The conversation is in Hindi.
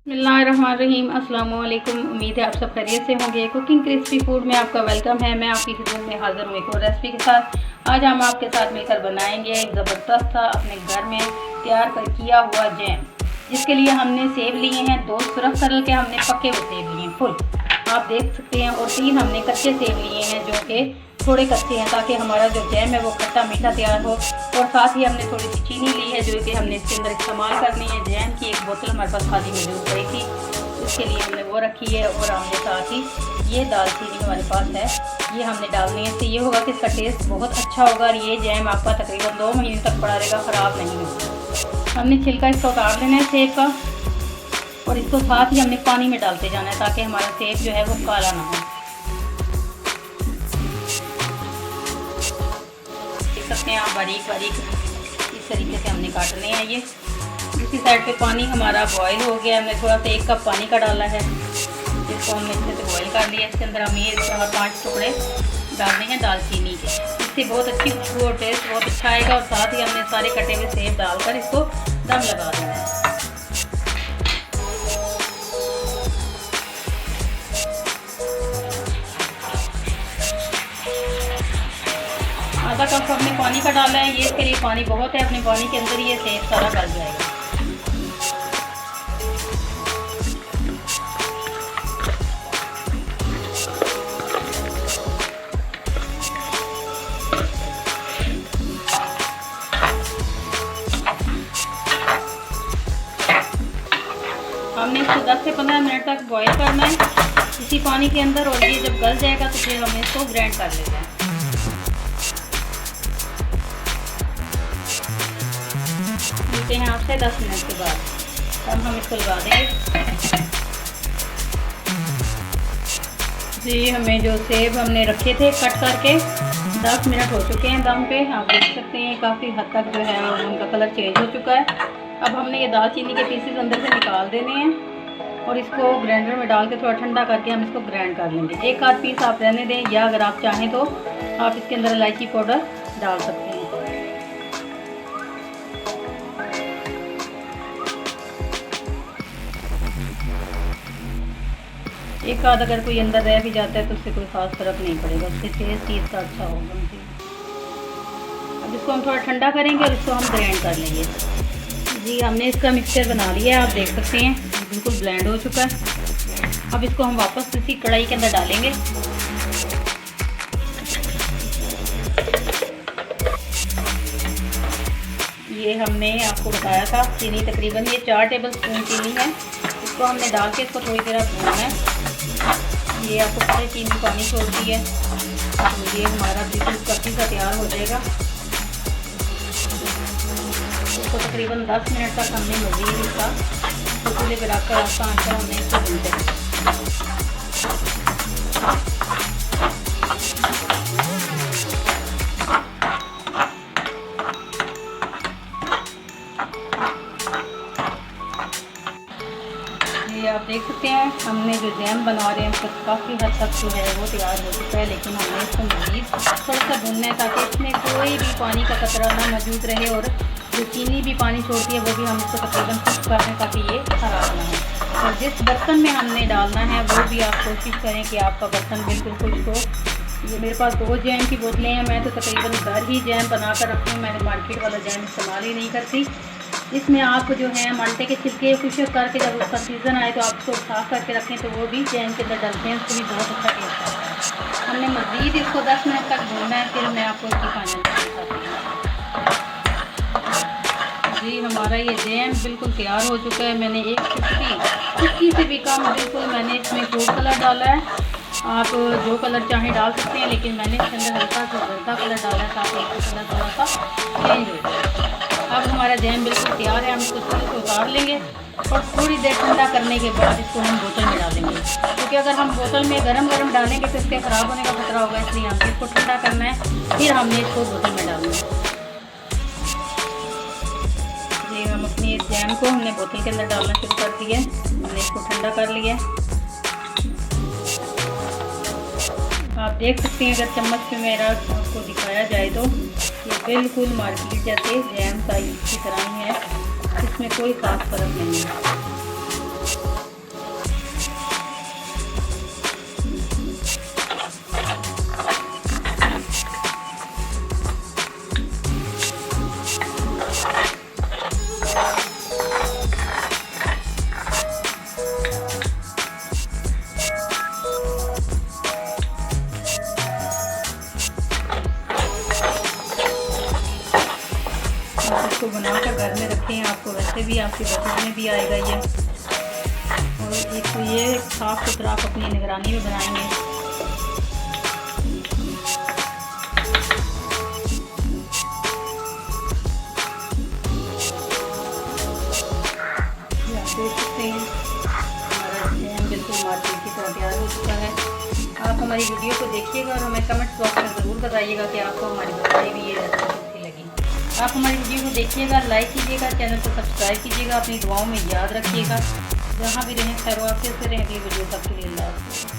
बिस्मिल्लाहिर्रहमानिर्रहीम। अस्सलाम वालेकुम। उम्मीद है आप सब खैरियत से होंगे। कुकिंग क्रिस्पी फूड में आपका वेलकम है। मैं आपकी खिदमत में हाज़िर हूँ एक और रेसिपी के साथ। आज हम आपके साथ मिलकर बनाएंगे एक ज़बरदस्त सा अपने घर में तैयार किया हुआ जैम, जिसके लिए हमने सेब लिए हैं। 2 सुरख कलर के हमने पके हुए सेब लिए हैं फुल, आप देख सकते हैं, और 3 हमने कच्चे सेब लिए हैं जो कि थोड़े कच्चे हैं, ताकि हमारा जो जैम है वो खट्टा मीठा तैयार हो। और साथ ही हमने थोड़ी सी चीनी ली है जो कि हमने इसके अंदर इस्तेमाल करनी है। जैम की एक बोतल हमारे पास खाली मौजूद पड़ी थी, इसके लिए हमने वो रखी है। और हमने साथ ही ये दालचीनी हमारे पास है, ये हमने डालनी है। इससे ये होगा कि इसका टेस्ट बहुत अच्छा होगा और ये जैम आपका तकरीबन 2 महीने तक पड़ा रहेगा, ख़राब नहीं होगा। हमने छिलका इसका उतार लेना है सेब का, और इसको साथ ही हमने पानी में डालते जाना है ताकि हमारा सेब जो है वो काला ना हो। देख सकते हैं आप, बारीक बारीक इस तरीके से हमने काटने हैं। ये दूसरी साइड पे पानी हमारा बॉईल हो गया। हमने थोड़ा सा 1 कप पानी का डाला है, जिसको हमने अच्छे से बॉईल कर लिया। इसके अंदर हम ये 5 टुकड़े डालने हैं दालचीनी के, इससे बहुत अच्छी खुशबू और टेस्ट बहुत अच्छा आएगा। और साथ ही हमने सारे कटे हुए सेब डालकर इसको दम लगा देना है। आधा कप हमने पानी का डाला है, ये इसके लिए पानी बहुत है। अपने पानी के अंदर ये सेब सारा गल जाएगा। हमने इसको 10 से 15 मिनट तक बॉईल करना है इसी पानी के अंदर, और ये जब गल जाएगा तो फिर हमें इसको ग्राइंड कर लेना है। मिलते हैं आपसे 10 मिनट के बाद, तब हम इसको लगा देंगे। जी, हमें जो सेब हमने रखे थे कट करके 10 मिनट हो चुके हैं दम पे। आप देख सकते हैं काफ़ी हद तक जो है उनका कलर चेंज हो चुका है। अब हमने ये दालचीनी के पीसेस अंदर से निकाल देने हैं और इसको ग्राइंडर में डाल के थोड़ा ठंडा करके हम इसको ग्राइंड कर लेंगे। 1 आध पीस आप रहने दें, या अगर आप चाहें तो आप इसके अंदर इलायची पाउडर डाल सकते हैं। एक आध अगर कोई अंदर रह भी जाता है तो उससे कोई ख़ास फर्क नहीं पड़ेगा, उससे टेस्ट ही इसका अच्छा होगा। अब इसको हम थोड़ा ठंडा करेंगे और इसको हम ग्राइंड कर लेंगे। जी, हमने इसका मिक्सचर बना लिया है, आप देख सकते हैं बिल्कुल ब्लेंड हो चुका है। अब इसको हम वापस इसी कढ़ाई के अंदर डालेंगे। ये हमने आपको बताया था चीनी, तकरीबन ये 4 टेबल स्पून चीनी है। इसको हमने डाल के इसको थोड़ी देर भूनना है। ये आपको पता है चीनी पानी छोड़ती है, तो ये हमारा बिल्कुल कच्ची सा तैयार हो जाएगा। इसको तकरीबन 10 मिनट तक हमने मज़ीद इसका चूल्हे पर रखकर आस्ता आस्ता हमने इसको भूनते हैं। ये आप देख सकते हैं हमने जो जैम बना रहे हैं उसको काफ़ी हद तक जो है वो तैयार हो चुका है, लेकिन हमने इसको मज़ीद थोड़ा सा भूनना है ताकि इसमें कोई भी पानी का कतरा ना मौजूद रहे, और जो चीनी भी पानी छोड़ती है वो भी हम इसको तकरीबन खुश्क कर दें ताकि ये ख़राब ना हो। और जिस बर्तन में हमने डालना है वो भी आप कोशिश करें कि आपका बर्तन बिल्कुल खुश्क हो। ये मेरे पास 2 जैम की बोतलें हैं, मैं तो तकरीबन घर ही जैम बना कर रखती हूँ, मैं मार्केट वाला जैम इस्तेमाल ही नहीं करती। इसमें आप जो है माल्टे के छिलके खुश्क करके जब उसका सीज़न आए तो आप उसको साफ़ करके रखें, तो वो भी जैम के अंदर डालते हैं, उसको भी बहुत अच्छा टेस्ट आता है। हमने मज़ीद इसको 10 मिनट तक भूनना है, फिर मैं आपको इसकी फाइनल बताती हूँ। जी, हमारा ये जैम बिल्कुल तैयार हो चुका है। मैंने 1 चुटकी से भी कम बिल्कुल मैंने इसमें फूड कलर डाला है। आप जो कलर चाहें डाल सकते हैं, लेकिन मैंने इसके अंदर हल्का सा जर्दा कलर डाला है ताकि इसका कलर थोड़ा सा चेंज हो जाए। अब हमारा जैम बिल्कुल तैयार है, हम इसको चूल्हे से उतार लेंगे और थोड़ी देर ठंडा करने के बाद इसको हम बोतल में डालेंगे, क्योंकि अगर हम बोतल में गरम गरम डालेंगे तो इसके ख़राब होने का खतरा होगा। इसलिए हमने इसको ठंडा करना है, फिर हमने इसको बोतल में डालना है। जी, हम अपनी जैम को हमने बोतल के अंदर डालना शुरू कर दिया, हमने इसको ठंडा कर लिया। आप देख सकते हैं, अगर चम्मच पे मेरा आपको दिखाया जाए तो ये बिल्कुल मार्केट जैसे जैम साइज की तरह ही है, इसमें कोई खास फर्क नहीं है। हैं, आपको वैसे भी आपके बचने में भी आएगा ये। और एक तो ये साफ़ सुथरा आप अपनी निगरानी में बनाएंगे। आप देख सकते हैं हमारा जैम बिल्कुल मार्केट की तरह तैयार हो चुका है। आप हमारी वीडियो को देखिएगा और हमें कमेंट बॉक्स में ज़रूर बताइएगा कि आपको हमारी बताई हुई ये रेसिपी कैसी लगी। आप हमारी वीडियो को देखिएगा, लाइक कीजिएगा, चैनल को सब्सक्राइब कीजिएगा, अपनी दुआओं में याद रखिएगा। जहाँ भी रहें खैर वाक़ियत से रहें। अगली वीडियो तक के लिए अल्लाह हाफ़िज़।